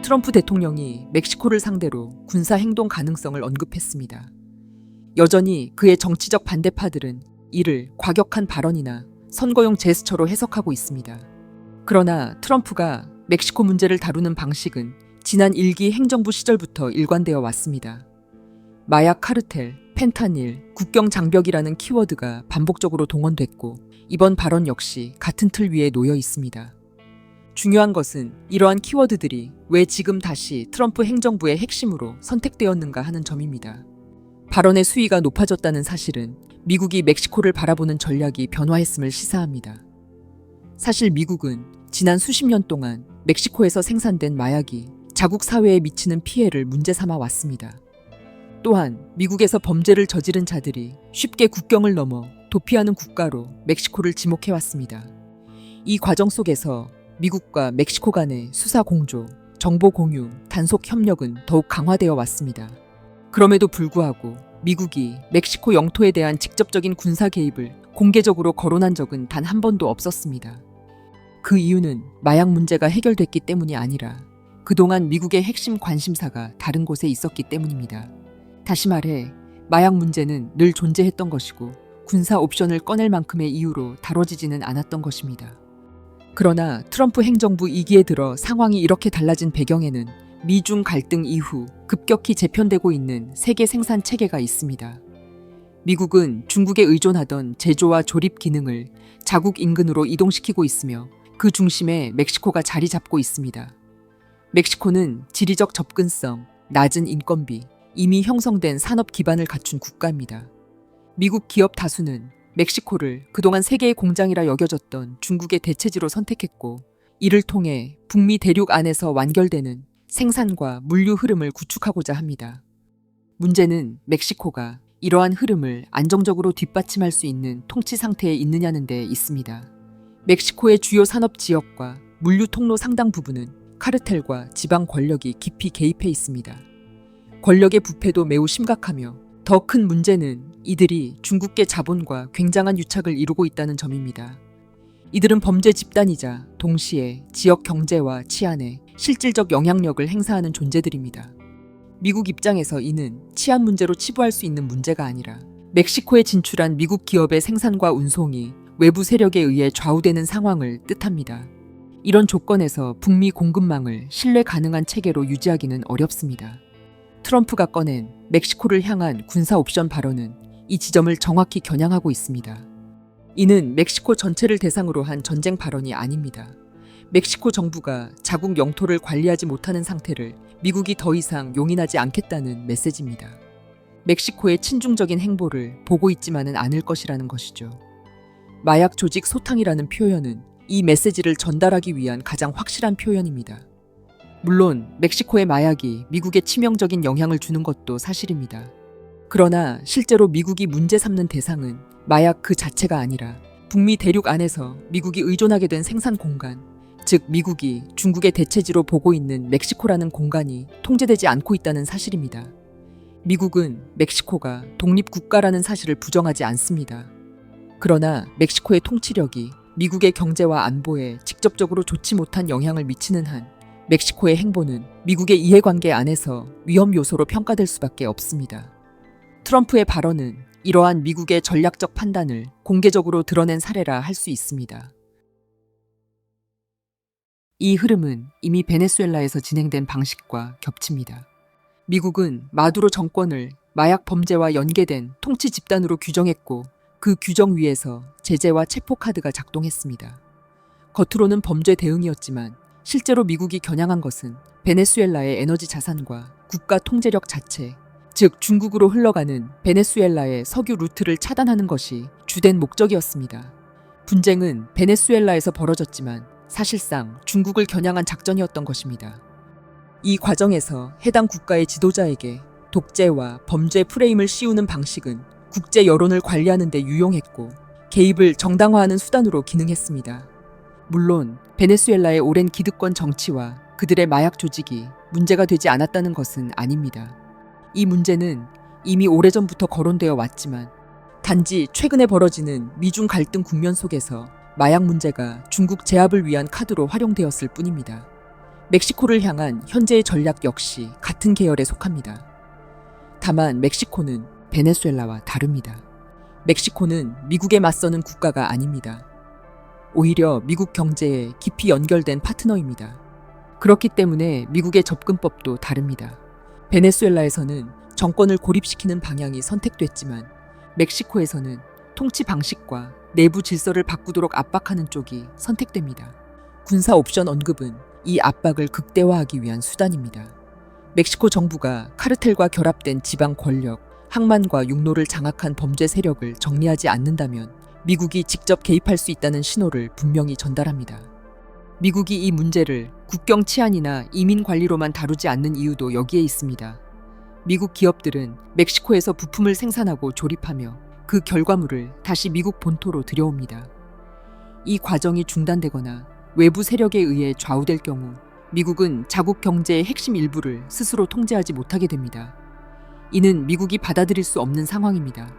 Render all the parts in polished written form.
트럼프 대통령이 멕시코를 상대로 군사 행동 가능성을 언급했습니다. 여전히 그의 정치적 반대파들은 이를 과격한 발언이나 선거용 제스처로 해석하고 있습니다. 그러나 트럼프가 멕시코 문제를 다루는 방식은 지난 1기 행정부 시절부터 일관되어 왔습니다. 마약 카르텔, 펜타닐, 국경 장벽이라는 키워드가 반복적으로 동원됐고 이번 발언 역시 같은 틀 위에 놓여 있습니다. 중요한 것은 이러한 키워드들이 왜 지금 다시 트럼프 행정부의 핵심으로 선택되었는가 하는 점입니다. 발언의 수위가 높아졌다는 사실은 미국이 멕시코를 바라보는 전략이 변화했음을 시사합니다. 사실 미국은 지난 수십 년 동안 멕시코에서 생산된 마약이 자국 사회에 미치는 피해를 문제 삼아 왔습니다. 또한 미국에서 범죄를 저지른 자들이 쉽게 국경을 넘어 도피하는 국가로 멕시코를 지목해왔습니다. 이 과정 속에서 미국과 멕시코 간의 수사 공조, 정보 공유, 단속 협력은 더욱 강화되어 왔습니다. 그럼에도 불구하고 미국이 멕시코 영토에 대한 직접적인 군사 개입을 공개적으로 거론한 적은 단 한 번도 없었습니다. 그 이유는 마약 문제가 해결됐기 때문이 아니라 그동안 미국의 핵심 관심사가 다른 곳에 있었기 때문입니다. 다시 말해 마약 문제는 늘 존재했던 것이고 군사 옵션을 꺼낼 만큼의 이유로 다뤄지지는 않았던 것입니다. 그러나 트럼프 행정부 2기에 들어 상황이 이렇게 달라진 배경에는 미중 갈등 이후 급격히 재편되고 있는 세계 생산 체계가 있습니다. 미국은 중국에 의존하던 제조와 조립 기능을 자국 인근으로 이동시키고 있으며 그 중심에 멕시코가 자리 잡고 있습니다. 멕시코는 지리적 접근성, 낮은 인건비, 이미 형성된 산업 기반을 갖춘 국가입니다. 미국 기업 다수는 멕시코를 그동안 세계의 공장이라 여겨졌던 중국의 대체지로 선택했고 이를 통해 북미 대륙 안에서 완결되는 생산과 물류 흐름을 구축하고자 합니다. 문제는 멕시코가 이러한 흐름을 안정적으로 뒷받침할 수 있는 통치 상태에 있느냐는 데 있습니다. 멕시코의 주요 산업 지역과 물류 통로 상당 부분은 카르텔과 지방 권력이 깊이 개입해 있습니다. 권력의 부패도 매우 심각하며 더 큰 문제는 이들이 중국계 자본과 굉장한 유착을 이루고 있다는 점입니다. 이들은 범죄 집단이자 동시에 지역 경제와 치안에 실질적 영향력을 행사하는 존재들입니다. 미국 입장에서 이는 치안 문제로 치부할 수 있는 문제가 아니라 멕시코에 진출한 미국 기업의 생산과 운송이 외부 세력에 의해 좌우되는 상황을 뜻합니다. 이런 조건에서 북미 공급망을 신뢰 가능한 체계로 유지하기는 어렵습니다. 트럼프가 꺼낸 멕시코를 향한 군사 옵션 발언은 이 지점을 정확히 겨냥하고 있습니다. 이는 멕시코 전체를 대상으로 한 전쟁 발언이 아닙니다. 멕시코 정부가 자국 영토를 관리하지 못하는 상태를 미국이 더 이상 용인하지 않겠다는 메시지입니다. 멕시코의 친중적인 행보를 보고 있지만은 않을 것이라는 것이죠. 마약 조직 소탕이라는 표현은 이 메시지를 전달하기 위한 가장 확실한 표현입니다. 물론 멕시코의 마약이 미국에 치명적인 영향을 주는 것도 사실입니다. 그러나 실제로 미국이 문제 삼는 대상은 마약 그 자체가 아니라 북미 대륙 안에서 미국이 의존하게 된 생산 공간, 즉 미국이 중국의 대체지로 보고 있는 멕시코라는 공간이 통제되지 않고 있다는 사실입니다. 미국은 멕시코가 독립국가라는 사실을 부정하지 않습니다. 그러나 멕시코의 통치력이 미국의 경제와 안보에 직접적으로 좋지 못한 영향을 미치는 한 멕시코의 행보는 미국의 이해관계 안에서 위험 요소로 평가될 수밖에 없습니다. 트럼프의 발언은 이러한 미국의 전략적 판단을 공개적으로 드러낸 사례라 할 수 있습니다. 이 흐름은 이미 베네수엘라에서 진행된 방식과 겹칩니다. 미국은 마두로 정권을 마약 범죄와 연계된 통치 집단으로 규정했고 그 규정 위에서 제재와 체포카드가 작동했습니다. 겉으로는 범죄 대응이었지만 실제로 미국이 겨냥한 것은 베네수엘라의 에너지 자산과 국가 통제력 자체, 즉 중국으로 흘러가는 베네수엘라의 석유 루트를 차단하는 것이 주된 목적이었습니다. 분쟁은 베네수엘라에서 벌어졌지만 사실상 중국을 겨냥한 작전이었던 것입니다. 이 과정에서 해당 국가의 지도자에게 독재와 범죄 프레임을 씌우는 방식은 국제 여론을 관리하는 데 유용했고 개입을 정당화하는 수단으로 기능했습니다. 물론 베네수엘라의 오랜 기득권 정치와 그들의 마약 조직이 문제가 되지 않았다는 것은 아닙니다. 이 문제는 이미 오래전부터 거론되어 왔지만 단지 최근에 벌어지는 미중 갈등 국면 속에서 마약 문제가 중국 제압을 위한 카드로 활용되었을 뿐입니다. 멕시코를 향한 현재의 전략 역시 같은 계열에 속합니다. 다만 멕시코는 베네수엘라와 다릅니다. 멕시코는 미국에 맞서는 국가가 아닙니다. 오히려 미국 경제에 깊이 연결된 파트너입니다. 그렇기 때문에 미국의 접근법도 다릅니다. 베네수엘라에서는 정권을 고립시키는 방향이 선택됐지만 멕시코에서는 통치 방식과 내부 질서를 바꾸도록 압박하는 쪽이 선택됩니다. 군사 옵션 언급은 이 압박을 극대화하기 위한 수단입니다. 멕시코 정부가 카르텔과 결합된 지방 권력, 항만과 육로를 장악한 범죄 세력을 정리하지 않는다면 미국이 직접 개입할 수 있다는 신호를 분명히 전달합니다. 미국이 이 문제를 국경 치안이나 이민 관리로만 다루지 않는 이유도 여기에 있습니다. 미국 기업들은 멕시코에서 부품을 생산하고 조립하며 그 결과물을 다시 미국 본토로 들여옵니다. 이 과정이 중단되거나 외부 세력에 의해 좌우될 경우 미국은 자국 경제의 핵심 일부를 스스로 통제하지 못하게 됩니다. 이는 미국이 받아들일 수 없는 상황입니다.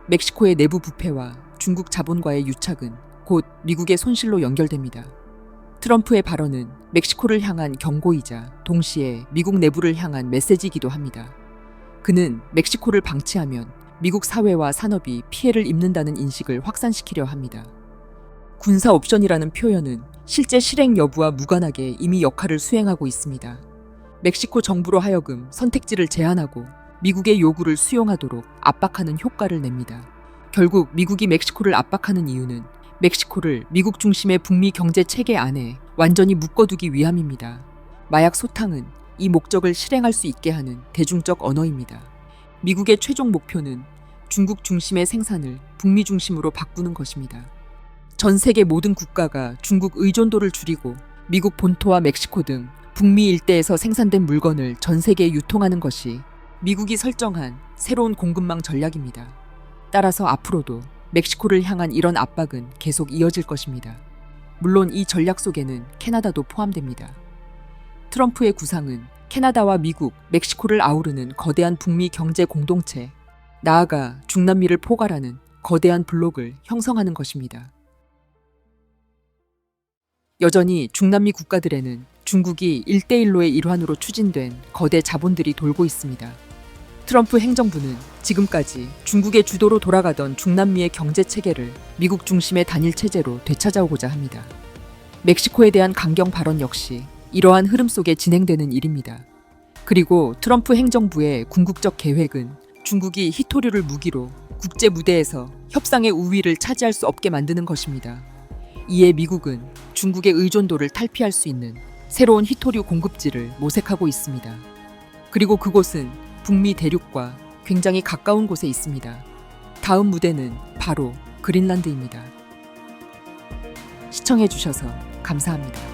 멕시코의 내부 부패와 중국 자본과의 유착은 곧 미국의 손실로 연결됩니다. 트럼프의 발언은 멕시코를 향한 경고이자 동시에 미국 내부를 향한 메시지이기도 합니다. 그는 멕시코를 방치하면 미국 사회와 산업이 피해를 입는다는 인식을 확산시키려 합니다. 군사 옵션이라는 표현은 실제 실행 여부와 무관하게 이미 역할을 수행하고 있습니다. 멕시코 정부로 하여금 선택지를 제한하고 미국의 요구를 수용하도록 압박하는 효과를 냅니다. 결국 미국이 멕시코를 압박하는 이유는 멕시코를 미국 중심의 북미 경제 체계 안에 완전히 묶어두기 위함입니다. 마약 소탕은 이 목적을 실행할 수 있게 하는 대중적 언어입니다. 미국의 최종 목표는 중국 중심의 생산을 북미 중심으로 바꾸는 것입니다. 전 세계 모든 국가가 중국 의존도를 줄이고 미국 본토와 멕시코 등 북미 일대에서 생산된 물건을 전 세계에 유통하는 것이 미국이 설정한 새로운 공급망 전략입니다. 따라서 앞으로도 멕시코를 향한 이런 압박은 계속 이어질 것입니다. 물론 이 전략 속에는 캐나다도 포함됩니다. 트럼프의 구상은 캐나다와 미국, 멕시코를 아우르는 거대한 북미 경제 공동체, 나아가 중남미를 포괄하는 거대한 블록을 형성하는 것입니다. 여전히 중남미 국가들에는 중국이 1대1로의 일환으로 추진된 거대 자본들이 돌고 있습니다. 트럼프 행정부는 지금까지 중국의 주도로 돌아가던 중남미의 경제 체계를 미국 중심의 단일 체제로 되찾아오고자 합니다. 멕시코에 대한 강경 발언 역시 이러한 흐름 속에 진행되는 일입니다. 그리고 트럼프 행정부의 궁극적 계획은 중국이 히토류를 무기로 국제 무대에서 협상의 우위를 차지할 수 없게 만드는 것입니다. 이에 미국은 중국의 의존도를 탈피할 수 있는 새로운 히토류 공급지를 모색하고 있습니다. 그리고 그곳은 북미 대륙과 굉장히 가까운 곳에 있습니다. 다음 무대는 바로 그린란드입니다. 시청해주셔서 감사합니다.